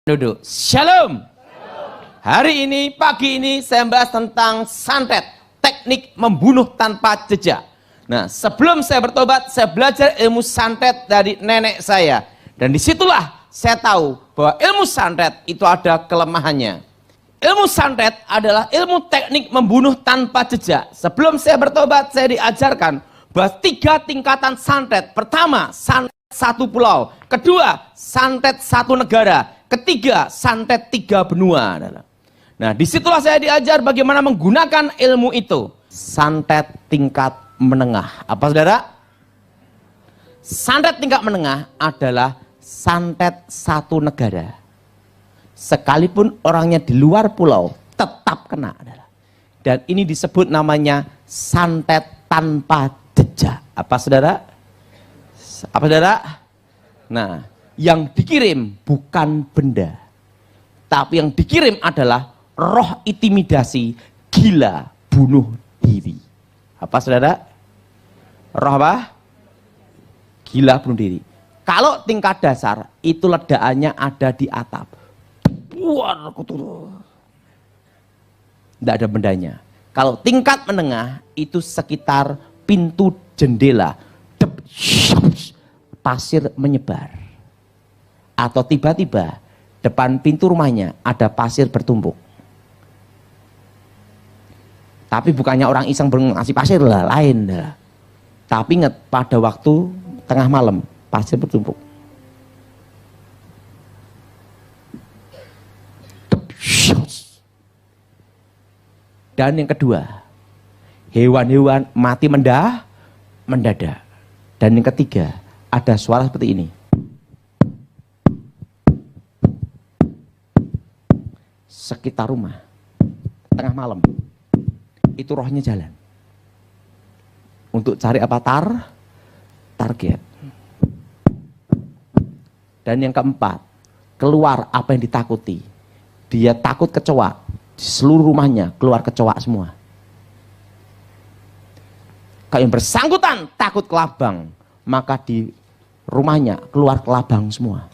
Duduk. Shalom. Hari ini, pagi ini saya bahas tentang santet, teknik membunuh tanpa jejak. Nah, sebelum saya bertobat, saya belajar ilmu santet dari nenek saya. Dan disitulah saya tahu bahwa ilmu santet itu ada kelemahannya. Ilmu santet adalah ilmu teknik membunuh tanpa jejak. Sebelum saya bertobat, saya diajarkan bahwa 3 tingkatan santet. Pertama, santet 1 pulau. Kedua, santet 1 negara. Ketiga, santet 3 benua. Nah, disitulah saya diajar bagaimana menggunakan ilmu itu. Santet tingkat menengah. Apa saudara? Santet tingkat menengah adalah santet 1 negara. Sekalipun orangnya di luar pulau, tetap kena. Dan ini disebut namanya santet tanpa jejak. Apa saudara? Apa saudara? Nah, yang dikirim bukan benda, tapi yang dikirim adalah roh intimidasi, gila, bunuh diri. Apa saudara? Roh apa? Gila, bunuh diri. Kalau tingkat dasar, itu ledakannya ada di atap. Tidak ada bendanya. Kalau tingkat menengah, itu sekitar pintu jendela. Pasir menyebar. Atau tiba-tiba depan pintu rumahnya ada pasir bertumpuk. Tapi bukannya orang iseng ngasih pasir lah, lain lah. Tapi ingat pada waktu tengah malam pasir bertumpuk. Dan yang kedua, hewan-hewan mati mendadak. Dan yang ketiga, ada suara seperti ini. Sekitar rumah, tengah malam, itu rohnya jalan untuk cari apa? Target. Dan yang keempat, keluar apa yang ditakuti. Dia takut kecoa, di seluruh rumahnya keluar kecoa semua. Kalau yang bersangkutan takut kelabang, maka di rumahnya keluar kelabang semua.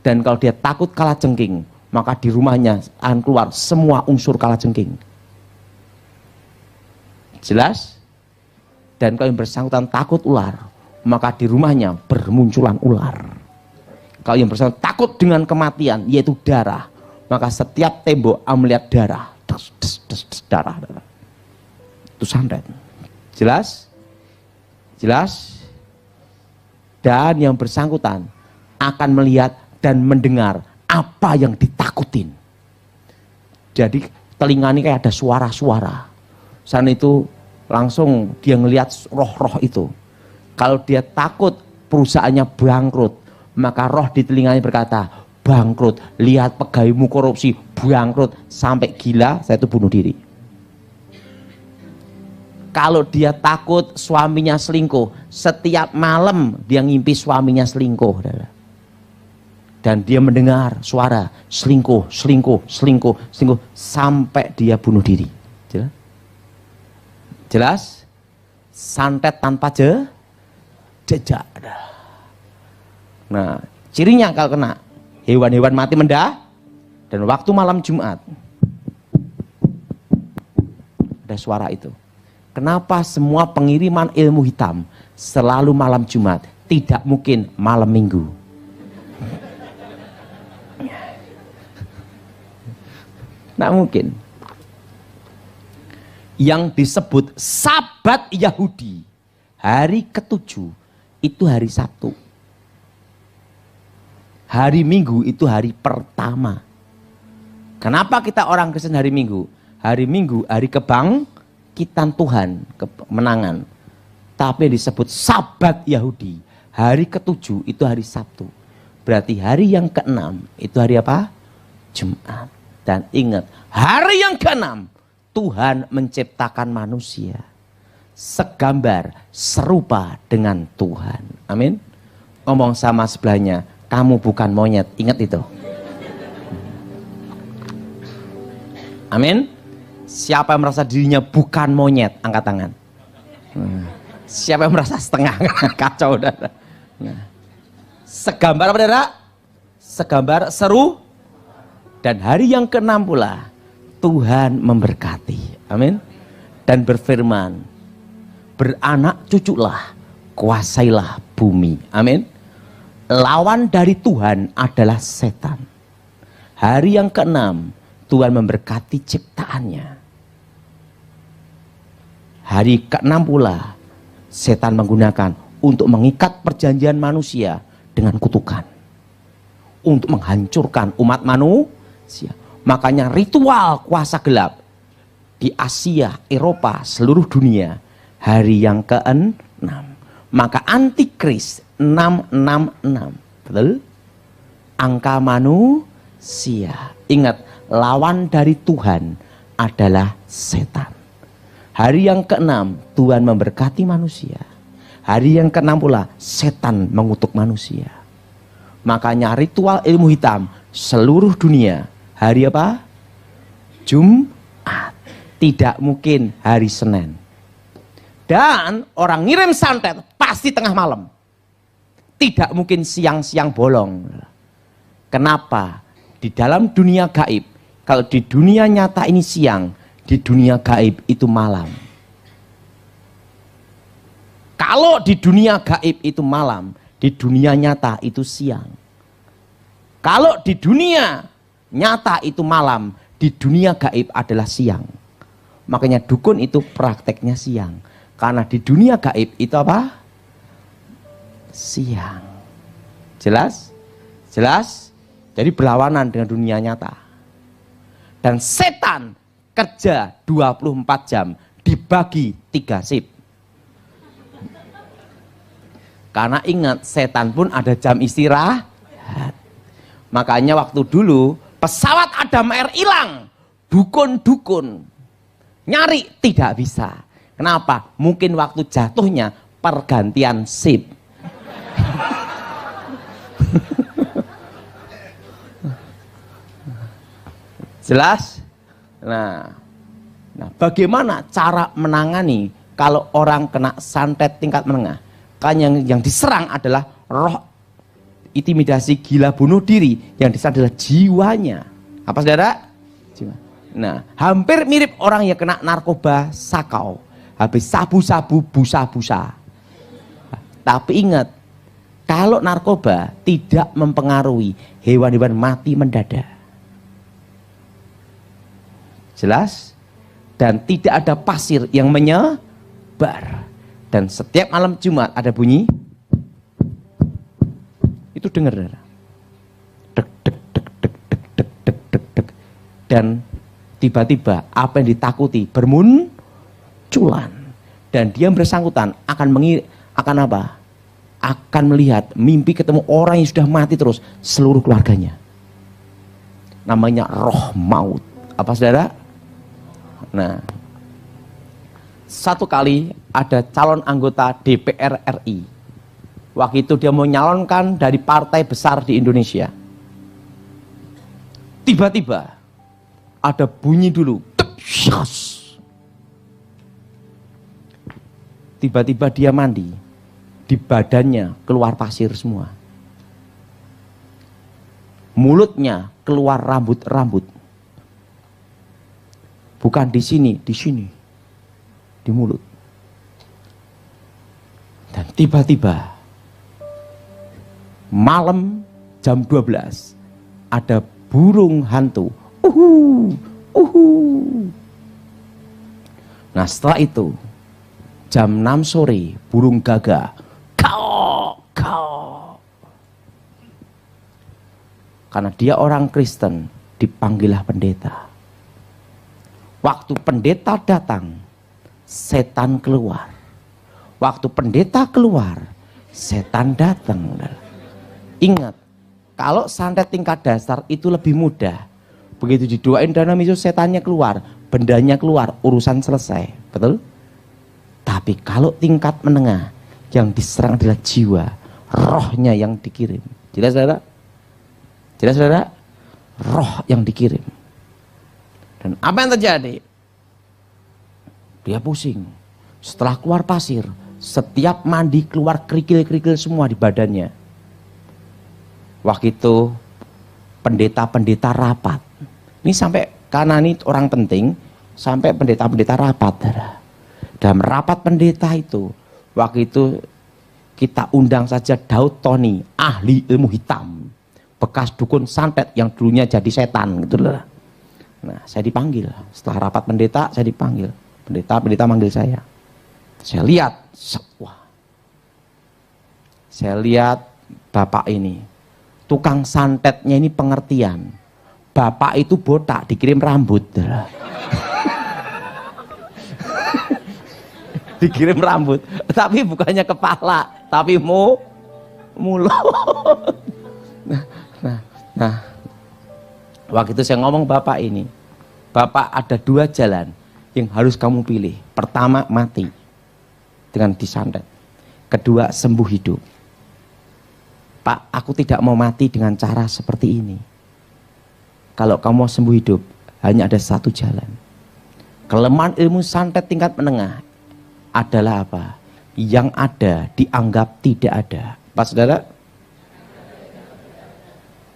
Dan kalau dia takut kalajengking, maka di rumahnya akan keluar semua unsur kalajengking. Jelas? Dan kalau yang bersangkutan takut ular, maka di rumahnya bermunculan ular. Kalau yang bersangkutan takut dengan kematian, yaitu darah, maka setiap tembok melihat darah. Darah. Itu santet. Jelas? Jelas? Dan yang bersangkutan akan melihat dan mendengar apa yang ditakutin. Jadi telinga ini kayak ada suara-suara. Sana itu langsung dia ngelihat roh-roh itu. Kalau dia takut perusahaannya bangkrut, maka roh di telinganya berkata, bangkrut, lihat pegawaimu korupsi, bangkrut, sampai gila, saya itu bunuh diri. Kalau dia takut suaminya selingkuh, setiap malam dia ngimpi suaminya selingkuh. Dan dia mendengar suara selingkuh, sampai dia bunuh diri. Jelas? Jelas? Santet tanpa jejak. Nah, cirinya kalau kena hewan-hewan mati dan waktu malam Jumat ada suara itu. Kenapa semua pengiriman ilmu hitam selalu malam Jumat? Tidak mungkin malam Minggu. Nggak mungkin. Yang disebut Sabat Yahudi, hari ke-7 itu hari Sabtu. Hari Minggu itu hari pertama. Kenapa kita orang Kristen hari Minggu? Hari Minggu hari kebangkitan Tuhan, kemenangan. Tapi disebut Sabat Yahudi, hari ke-7 itu hari Sabtu. Berarti hari yang ke-6 itu hari apa? Jumat. Dan ingat, hari yang ke-6 Tuhan menciptakan manusia segambar, serupa dengan Tuhan. Amin. Ngomong sama sebelahnya, kamu bukan monyet. Ingat itu. Amin. Siapa yang merasa dirinya bukan monyet, angkat tangan. Siapa yang merasa setengah, kacau. Segambar apa, saudara? segambar seru. Dan hari yang ke-6 pula Tuhan memberkati. Amin. Dan berfirman, beranak cuculah, kuasailah bumi. Amin. Lawan dari Tuhan adalah setan. Hari yang ke-6 Tuhan memberkati ciptaannya. Hari ke-6 pula setan menggunakan untuk mengikat perjanjian manusia dengan kutukan, untuk menghancurkan umat manusia. Makanya ritual kuasa gelap di Asia, Eropa, seluruh dunia hari yang ke-6. Maka antikris 666. Betul? Angka manusia. Ingat, lawan dari Tuhan adalah setan. Hari yang ke-6 Tuhan memberkati manusia. Hari yang ke-6 pula setan mengutuk manusia. Makanya ritual ilmu hitam seluruh dunia hari apa? Jumat. Tidak mungkin hari Senin. Dan orang ngirim santet pasti tengah malam. Tidak mungkin siang-siang bolong. Kenapa? Di dalam dunia gaib, kalau di dunia nyata ini siang, di dunia gaib itu malam. Kalau di dunia gaib itu malam, di dunia nyata itu siang. Kalau di dunia nyata itu malam, di dunia gaib adalah siang. Makanya dukun itu prakteknya siang. Karena di dunia gaib itu apa? Siang. Jelas? Jelas? Jadi berlawanan dengan dunia nyata. Dan setan kerja 24 jam dibagi 3 shift. Karena ingat, setan pun ada jam istirahat. Makanya waktu dulu pesawat Adam Air hilang, dukun-dukun nyari tidak bisa. Kenapa? Mungkin waktu jatuhnya pergantian shift. Jelas? Nah, bagaimana cara menangani kalau orang kena santet tingkat menengah? Kan yang diserang adalah roh intimidasi, gila, bunuh diri. Yang diserang adalah jiwanya. Apa saudara? Jiwa. Nah, hampir mirip orang yang kena narkoba sakau. Habis sabu-sabu, busa-busa. Tapi ingat, kalau narkoba tidak mempengaruhi hewan-hewan mati mendadak. Jelas? Dan tidak ada pasir yang menyebar. Dan setiap malam Jumat ada bunyi. Itu dengar. Dek, dek, dek, dek, dek, dek, dek, dek, dek. Dan tiba-tiba apa yang ditakuti bermunculan. Dan dia yang bersangkutan akan apa? Akan melihat mimpi ketemu orang yang sudah mati terus seluruh keluarganya. Namanya roh maut. Apa saudara? Nah, satu kali ada calon anggota DPR RI. Waktu itu dia mau nyalonkan dari partai besar di Indonesia. Tiba-tiba ada bunyi dulu. Tiba-tiba dia mandi. Di badannya keluar pasir semua. Mulutnya keluar rambut-rambut. Bukan di sini, di mulut. Dan tiba-tiba malam jam 12 ada burung hantu. Nah, setelah itu jam 6 sore burung gagak. Kau. Karena dia orang Kristen, dipanggillah pendeta. Waktu pendeta datang, setan keluar. Waktu pendeta keluar, setan datang. Ingat, kalau santet tingkat dasar itu lebih mudah. Begitu didoain dalam itu setannya keluar, bendanya keluar, urusan selesai. Betul? Tapi kalau tingkat menengah, yang diserang adalah jiwa, rohnya yang dikirim. Jelas saudara? Jelas saudara? Roh yang dikirim. Dan apa yang terjadi? Dia pusing. Setelah keluar pasir, setiap mandi keluar kerikil-kerikil semua di badannya. Waktu itu pendeta-pendeta rapat. Ini sampai, karena ini orang penting, sampai pendeta-pendeta rapat. Dalam rapat pendeta itu, waktu itu kita undang saja Daud Tony, ahli ilmu hitam, bekas dukun santet yang dulunya jadi setan gitu loh. Nah, saya dipanggil. Setelah rapat pendeta, saya dipanggil. Pendeta manggil saya. Saya lihat, wah. Saya lihat bapak ini, tukang santetnya ini pengertian. Bapak itu botak, dikirim rambut. Dikirim rambut, tapi bukannya kepala, tapi mulut. Nah, waktu itu saya ngomong bapak ini, bapak ada 2 jalan yang harus kamu pilih. Pertama, mati dengan disantet. Kedua, sembuh hidup. Pak, aku tidak mau mati dengan cara seperti ini. Kalau kamu mau sembuh hidup, hanya ada 1 jalan. Kelemahan ilmu santet tingkat menengah adalah apa? Yang ada dianggap tidak ada. Pak saudara?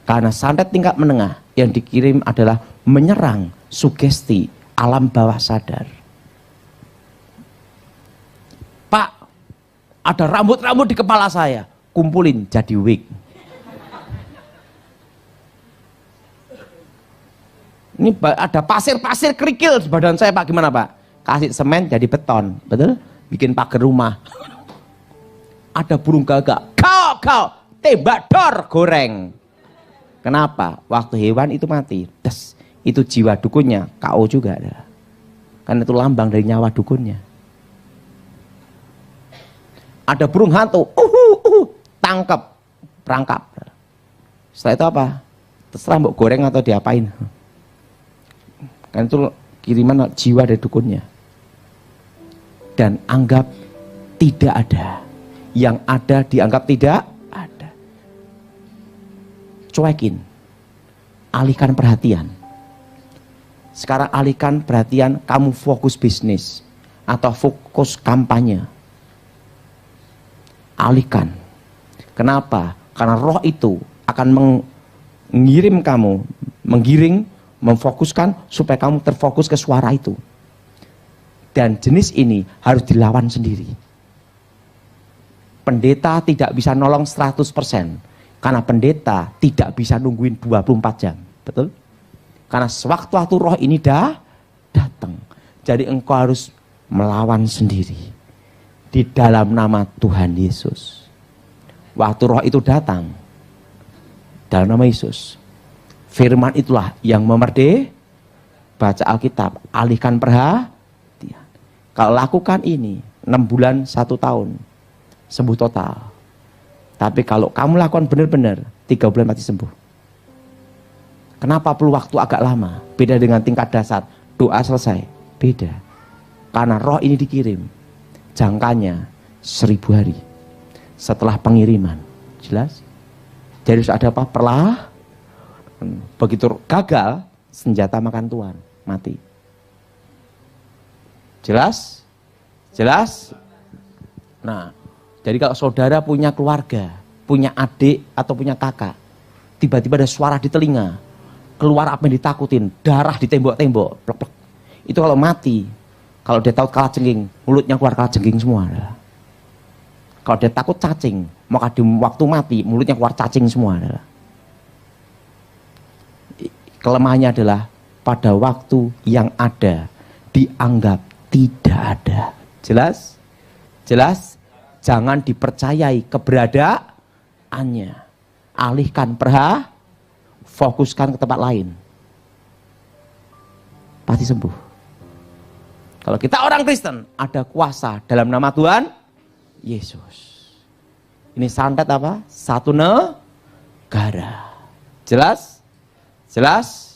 Karena santet tingkat menengah yang dikirim adalah menyerang sugesti alam bawah sadar. Pak, ada rambut-rambut di kepala saya, kumpulin jadi wig. Ini ada pasir-pasir kerikil di badan saya, Pak. Gimana, Pak? Kasih semen jadi beton, betul? Bikin pagar rumah. Ada burung gagak, kau tembak dor goreng. Kenapa? Waktu hewan itu mati, des, itu jiwa dukunnya KO juga adalah. Karena itu lambang dari nyawa dukunnya. Ada burung hantu, tangkap, perangkap. Setelah itu apa? Terserah mau goreng atau diapain. Kan itu kiriman jiwa dari dukunnya. Dan anggap tidak ada. Yang ada dianggap tidak ada. Cuekin. Alihkan perhatian. Sekarang alihkan perhatian, kamu fokus bisnis atau fokus kampanye. Alihkan. Kenapa? Karena roh itu akan mengirim kamu, menggiring, memfokuskan supaya kamu terfokus ke suara itu. Dan jenis ini harus dilawan sendiri. Pendeta tidak bisa nolong 100%. Karena pendeta tidak bisa nungguin 24 jam. Betul? Karena sewaktu-waktu roh ini datang. Jadi engkau harus melawan sendiri. Di dalam nama Tuhan Yesus. Waktu roh itu datang. Dalam nama Yesus. Firman itulah yang baca Alkitab. Alihkan perhatian. Kalau lakukan ini 6 bulan 1 tahun sembuh total. Tapi kalau kamu lakukan benar-benar 3 bulan pasti sembuh. Kenapa perlu waktu agak lama? Beda dengan tingkat dasar doa selesai. Beda. Karena roh ini dikirim. Jangkanya 1000 hari setelah pengiriman. Jelas? Jadi harus ada apa? Begitu gagal, senjata makan tuan, mati. Jelas? Jelas? Nah, jadi kalau saudara punya keluarga, punya adik atau punya kakak, tiba-tiba ada suara di telinga, keluar apa yang ditakutin, darah di tembok-tembok, plek-plek. Itu kalau mati, kalau dia tahu kalah jengking, mulutnya keluar kalah jengking semua. Kalau dia takut cacing, maka di waktu mati, mulutnya keluar cacing semua. Kelemahannya adalah pada waktu yang ada dianggap tidak ada. Jelas? Jelas? Jangan dipercayai keberadaannya. Alihkan fokuskan ke tempat lain. Pasti sembuh. Kalau kita orang Kristen, ada kuasa dalam nama Tuhan Yesus. Ini santet apa? Satu negara. Jelas? Jelas?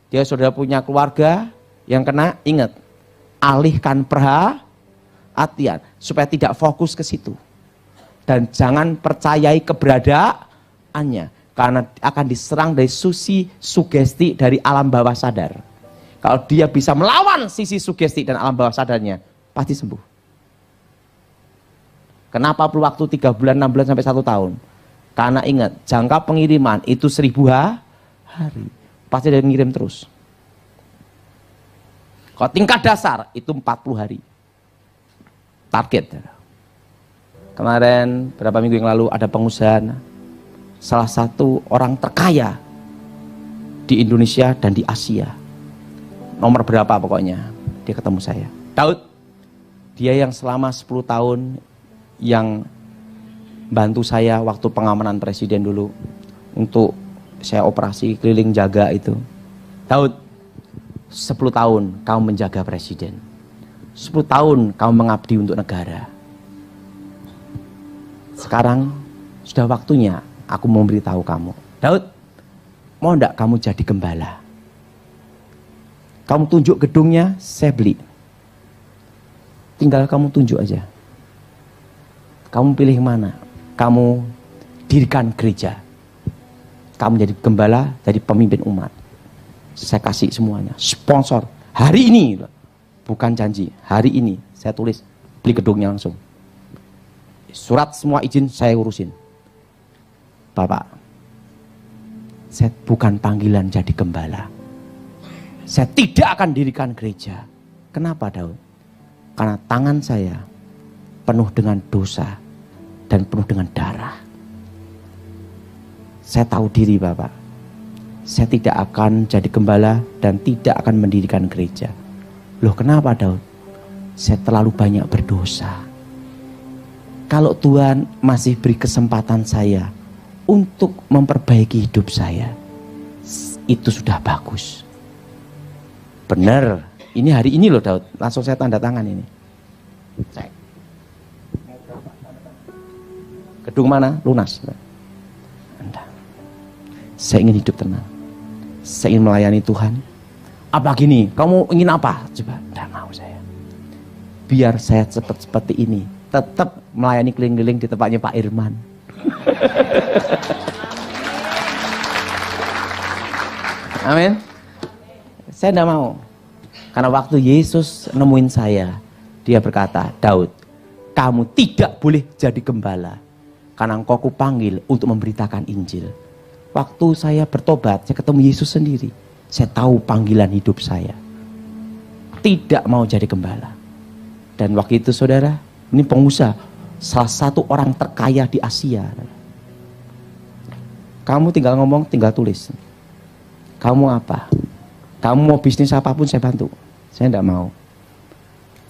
Dia sudah punya keluarga yang kena, ingat. Alihkan perhatian supaya tidak fokus ke situ. Dan jangan percayai keberadaannya. Karena akan diserang dari sugesti dari alam bawah sadar. Kalau dia bisa melawan sisi sugesti dan alam bawah sadarnya, pasti sembuh. Kenapa perlu waktu 3 bulan, 6 bulan, sampai 1 tahun? Karena ingat, jangka pengiriman itu 1000 hari. Pasti dia ngirim terus. Kalau tingkat dasar itu 40 hari. Target. Kemarin beberapa minggu yang lalu ada pengusaha, salah satu orang terkaya di Indonesia dan di Asia. Nomor berapa pokoknya. Dia ketemu saya. Daud, dia yang selama 10 tahun yang bantu saya waktu pengamanan presiden dulu untuk saya operasi keliling jaga itu. Daud, 10 tahun kamu menjaga presiden. 10 tahun kamu mengabdi untuk negara. Sekarang sudah waktunya aku mau memberitahu kamu. Daud, mau enggak kamu jadi gembala? Kamu tunjuk gedungnya, saya beli. Tinggal kamu tunjuk aja. Kamu pilih mana? Kamu dirikan gereja. Kamu jadi gembala, jadi pemimpin umat. Saya kasih semuanya. Sponsor. Hari ini. Bukan janji. Hari ini. Saya tulis. Beli gedungnya langsung. Surat semua izin saya urusin. Bapak. Saya bukan panggilan jadi gembala. Saya tidak akan dirikan gereja. Kenapa Daud? Karena tangan saya penuh dengan dosa dan penuh dengan darah. Saya tahu diri Bapak. Saya tidak akan jadi gembala dan tidak akan mendirikan gereja. Loh kenapa Daud? Saya terlalu banyak berdosa. Kalau Tuhan masih beri kesempatan saya untuk memperbaiki hidup saya, itu sudah bagus. Benar, ini hari ini loh Daud, langsung saya tanda tangan ini. Cek. Gedung mana? Lunas. Anda. Saya ingin hidup tenang. Saya ingin melayani Tuhan. Apa gini? Kamu ingin apa? Coba, tidak mau saya. Biar saya cepat seperti ini. Tetap melayani keliling-keliling di tempatnya Pak Irman. Amin. Saya tidak mau. Karena waktu Yesus nemuin saya, dia berkata, Daud, kamu tidak boleh jadi gembala. Karena engkau kupanggil untuk memberitakan Injil. Waktu saya bertobat, saya ketemu Yesus sendiri. Saya tahu panggilan hidup saya. Tidak mau jadi gembala. Dan waktu itu saudara, ini pengusaha, salah satu orang terkaya di Asia. Kamu tinggal ngomong, tinggal tulis. Kamu apa? Kamu mau bisnis apapun saya bantu. Saya tidak mau.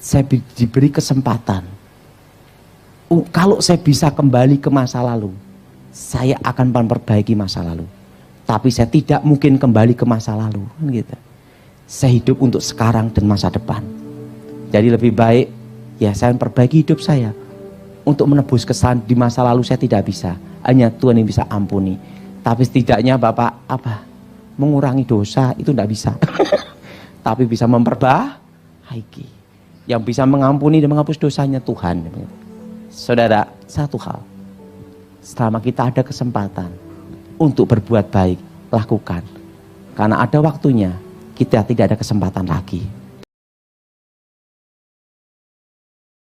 Saya diberi kesempatan. Kalau saya bisa kembali ke masa lalu, saya akan memperbaiki masa lalu. Tapi saya tidak mungkin kembali ke masa lalu. Gitu. Saya hidup untuk sekarang dan masa depan. Jadi lebih baik, ya saya memperbaiki hidup saya. Untuk menebus kesalahan di masa lalu saya tidak bisa. Hanya Tuhan yang bisa ampuni. Tapi setidaknya Bapak, mengurangi dosa itu tidak bisa. Tapi bisa memperbaiki. Yang bisa mengampuni dan menghapus dosanya Tuhan. Saudara, satu hal. Selama kita ada kesempatan untuk berbuat baik, lakukan. Karena ada waktunya kita tidak ada kesempatan lagi.